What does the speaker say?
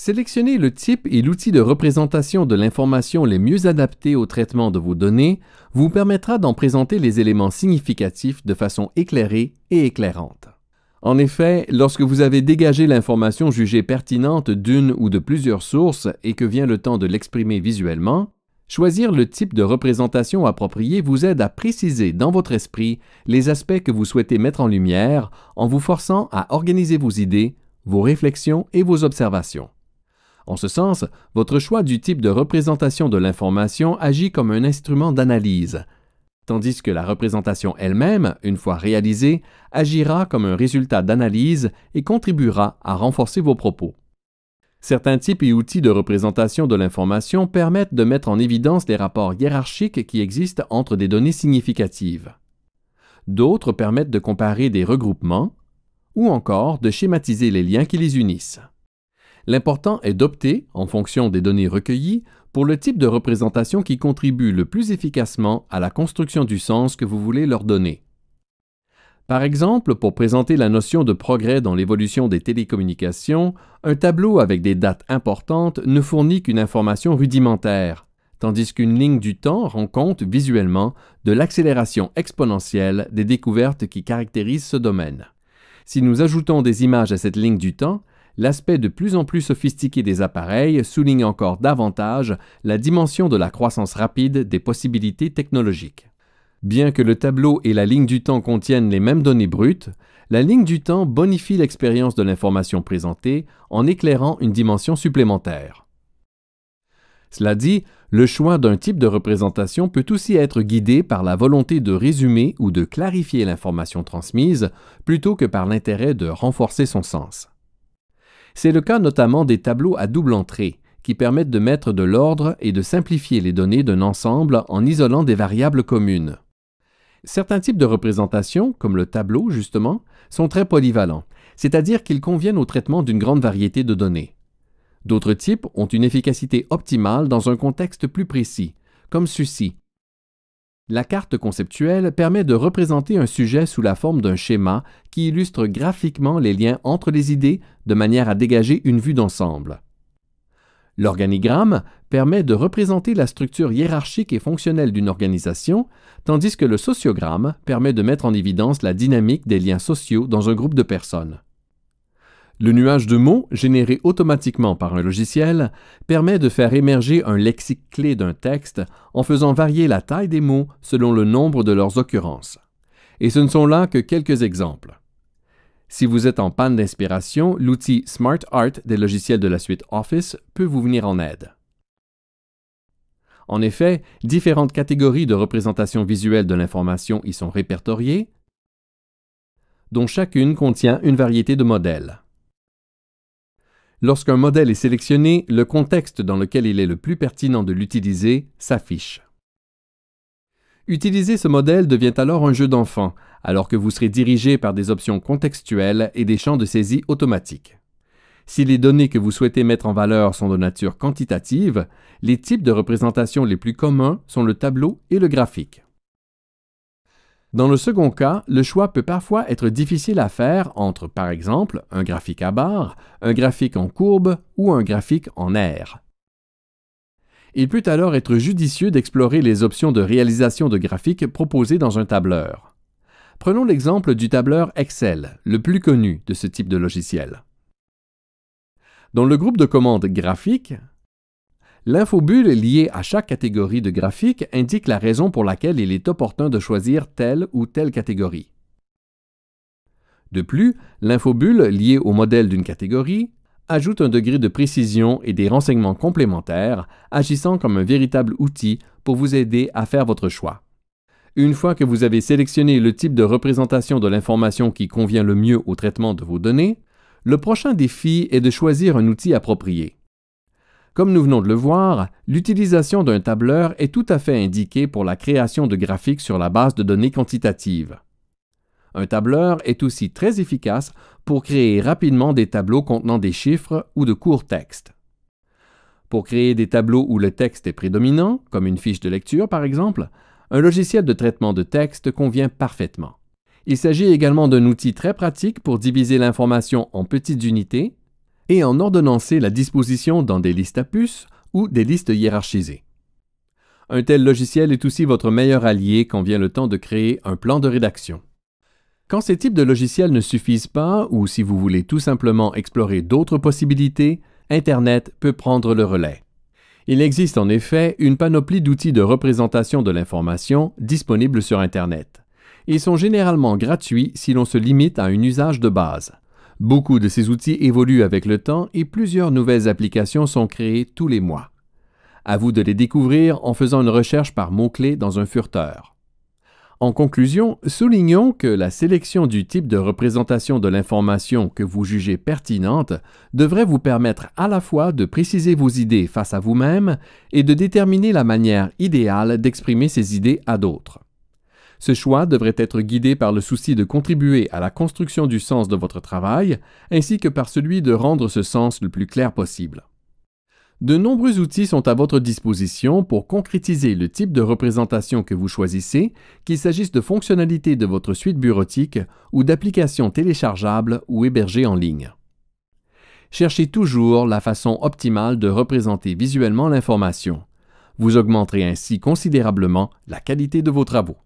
Sélectionnez le type et l'outil de représentation de l'information les mieux adaptés au traitement de vos données vous permettra d'en présenter les éléments significatifs de façon éclairée et éclairante. En effet, lorsque vous avez dégagé l'information jugée pertinente d'une ou de plusieurs sources et que vient le temps de l'exprimer visuellement, choisir le type de représentation approprié vous aide à préciser dans votre esprit les aspects que vous souhaitez mettre en lumière en vous forçant à organiser vos idées, vos réflexions et vos observations. En ce sens, votre choix du type de représentation de l'information agit comme un instrument d'analyse, tandis que la représentation elle-même, une fois réalisée, agira comme un résultat d'analyse et contribuera à renforcer vos propos. Certains types et outils de représentation de l'information permettent de mettre en évidence les rapports hiérarchiques qui existent entre des données significatives. D'autres permettent de comparer des regroupements ou encore de schématiser les liens qui les unissent. L'important est d'opter, en fonction des données recueillies, pour le type de représentation qui contribue le plus efficacement à la construction du sens que vous voulez leur donner. Par exemple, pour présenter la notion de progrès dans l'évolution des télécommunications, un tableau avec des dates importantes ne fournit qu'une information rudimentaire, tandis qu'une ligne du temps rend compte visuellement de l'accélération exponentielle des découvertes qui caractérisent ce domaine. Si nous ajoutons des images à cette ligne du temps, l'aspect de plus en plus sophistiqué des appareils souligne encore davantage la dimension de la croissance rapide des possibilités technologiques. Bien que le tableau et la ligne du temps contiennent les mêmes données brutes, la ligne du temps bonifie l'expérience de l'information présentée en éclairant une dimension supplémentaire. Cela dit, le choix d'un type de représentation peut aussi être guidé par la volonté de résumer ou de clarifier l'information transmise plutôt que par l'intérêt de renforcer son sens. C'est le cas notamment des tableaux à double entrée, qui permettent de mettre de l'ordre et de simplifier les données d'un ensemble en isolant des variables communes. Certains types de représentations, comme le tableau justement, sont très polyvalents, c'est-à-dire qu'ils conviennent au traitement d'une grande variété de données. D'autres types ont une efficacité optimale dans un contexte plus précis, comme ceci. La carte conceptuelle permet de représenter un sujet sous la forme d'un schéma qui illustre graphiquement les liens entre les idées de manière à dégager une vue d'ensemble. L'organigramme permet de représenter la structure hiérarchique et fonctionnelle d'une organisation, tandis que le sociogramme permet de mettre en évidence la dynamique des liens sociaux dans un groupe de personnes. Le nuage de mots, généré automatiquement par un logiciel, permet de faire émerger un lexique clé d'un texte en faisant varier la taille des mots selon le nombre de leurs occurrences. Et ce ne sont là que quelques exemples. Si vous êtes en panne d'inspiration, l'outil SmartArt des logiciels de la suite Office peut vous venir en aide. En effet, différentes catégories de représentation visuelle de l'information y sont répertoriées, dont chacune contient une variété de modèles. Lorsqu'un modèle est sélectionné, le contexte dans lequel il est le plus pertinent de l'utiliser s'affiche. Utiliser ce modèle devient alors un jeu d'enfant, alors que vous serez dirigé par des options contextuelles et des champs de saisie automatiques. Si les données que vous souhaitez mettre en valeur sont de nature quantitative, les types de représentation les plus communs sont le tableau et le graphique. Dans le second cas, le choix peut parfois être difficile à faire entre, par exemple, un graphique à barres, un graphique en courbe ou un graphique en aire. Il peut alors être judicieux d'explorer les options de réalisation de graphiques proposées dans un tableur. Prenons l'exemple du tableur Excel, le plus connu de ce type de logiciel. Dans le groupe de commandes graphique, l'infobulle liée à chaque catégorie de graphique indique la raison pour laquelle il est opportun de choisir telle ou telle catégorie. De plus, l'infobulle liée au modèle d'une catégorie ajoute un degré de précision et des renseignements complémentaires, agissant comme un véritable outil pour vous aider à faire votre choix. Une fois que vous avez sélectionné le type de représentation de l'information qui convient le mieux au traitement de vos données, le prochain défi est de choisir un outil approprié. Comme nous venons de le voir, l'utilisation d'un tableur est tout à fait indiquée pour la création de graphiques sur la base de données quantitatives. Un tableur est aussi très efficace pour créer rapidement des tableaux contenant des chiffres ou de courts textes. Pour créer des tableaux où le texte est prédominant, comme une fiche de lecture par exemple, un logiciel de traitement de texte convient parfaitement. Il s'agit également d'un outil très pratique pour diviser l'information en petites unités, et en ordonnancer la disposition dans des listes à puces ou des listes hiérarchisées. Un tel logiciel est aussi votre meilleur allié quand vient le temps de créer un plan de rédaction. Quand ces types de logiciels ne suffisent pas ou si vous voulez tout simplement explorer d'autres possibilités, Internet peut prendre le relais. Il existe en effet une panoplie d'outils de représentation de l'information disponibles sur Internet. Ils sont généralement gratuits si l'on se limite à un usage de base. Beaucoup de ces outils évoluent avec le temps et plusieurs nouvelles applications sont créées tous les mois. À vous de les découvrir en faisant une recherche par mots-clés dans un furteur. En conclusion, soulignons que la sélection du type de représentation de l'information que vous jugez pertinente devrait vous permettre à la fois de préciser vos idées face à vous-même et de déterminer la manière idéale d'exprimer ces idées à d'autres. Ce choix devrait être guidé par le souci de contribuer à la construction du sens de votre travail, ainsi que par celui de rendre ce sens le plus clair possible. De nombreux outils sont à votre disposition pour concrétiser le type de représentation que vous choisissez, qu'il s'agisse de fonctionnalités de votre suite bureautique ou d'applications téléchargeables ou hébergées en ligne. Cherchez toujours la façon optimale de représenter visuellement l'information. Vous augmenterez ainsi considérablement la qualité de vos travaux.